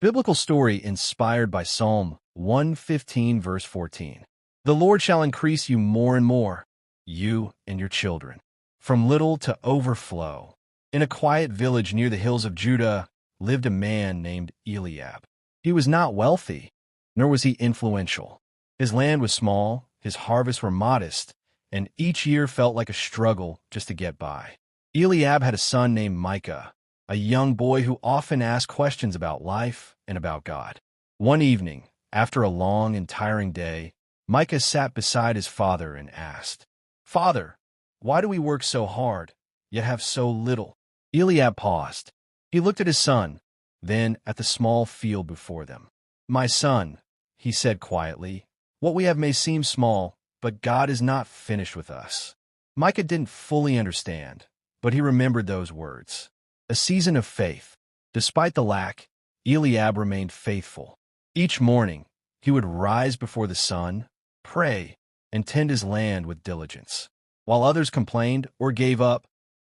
Biblical story inspired by Psalm 115, verse 14. The Lord shall increase you more and more, you and your children, from little to overflow. In a quiet village near the hills of Judah lived a man named Eliab. He was not wealthy, nor was he influential. His land was small, his harvests were modest, and each year felt like a struggle just to get by. Eliab had a son named Micah, a young boy who often asked questions about life and about God. One evening, after a long and tiring day, Micah sat beside his father and asked, "Father, why do we work so hard, yet have so little?" Eliab paused. He looked at his son, then at the small field before them. "My son," he said quietly, "what we have may seem small, but God is not finished with us." Micah didn't fully understand, but he remembered those words. A season of faith. Despite the lack, Eliab remained faithful. Each morning, he would rise before the sun, pray, and tend his land with diligence. While others complained or gave up,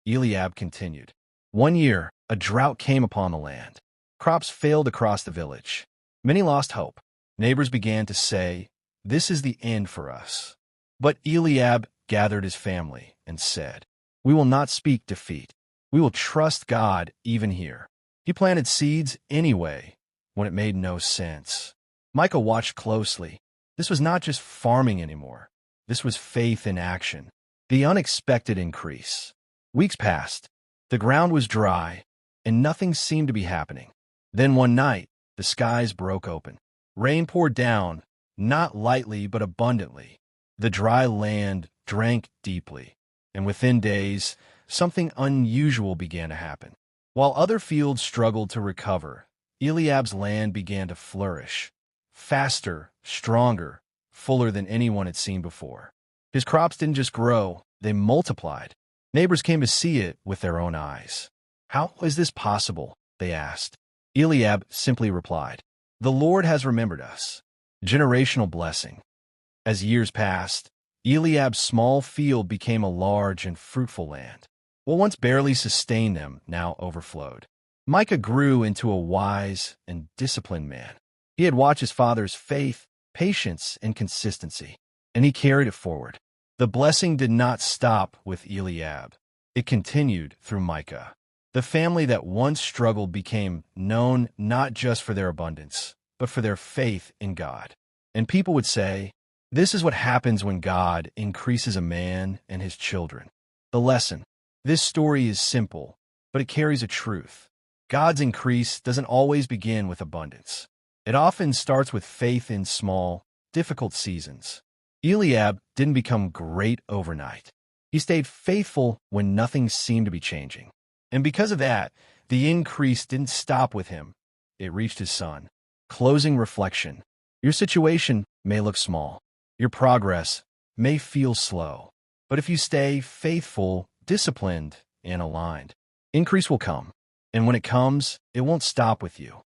Eliab continued. One year, a drought came upon the land. Crops failed across the village. Many lost hope. Neighbors began to say, "This is the end for us." But Eliab gathered his family and said, "We will not speak defeat. We will trust God even here." He planted seeds anyway, when it made no sense. Micah watched closely. This was not just farming anymore. This was faith in action. The unexpected increase. Weeks passed. The ground was dry, and nothing seemed to be happening. Then one night, the skies broke open. Rain poured down, not lightly but abundantly. The dry land drank deeply, and within days, something unusual began to happen. While other fields struggled to recover, Eliab's land began to flourish. Faster, stronger, fuller than anyone had seen before. His crops didn't just grow, they multiplied. Neighbors came to see it with their own eyes. "How is this possible?" they asked. Eliab simply replied, "The Lord has remembered us." Generational blessing. As years passed, Eliab's small field became a large and fruitful land. What once barely sustained them now overflowed. Micah grew into a wise and disciplined man. He had watched his father's faith, patience, and consistency, and he carried it forward. The blessing did not stop with Eliab. It continued through Micah. The family that once struggled became known not just for their abundance, but for their faith in God. And people would say, "This is what happens when God increases a man and his children." The lesson. This story is simple, but it carries a truth. God's increase doesn't always begin with abundance. It often starts with faith in small, difficult seasons. Eliab didn't become great overnight. He stayed faithful when nothing seemed to be changing. And because of that, the increase didn't stop with him. It reached his son. Closing reflection. Your situation may look small. Your progress may feel slow. But if you stay faithful, disciplined, and aligned, increase will come. And when it comes, it won't stop with you.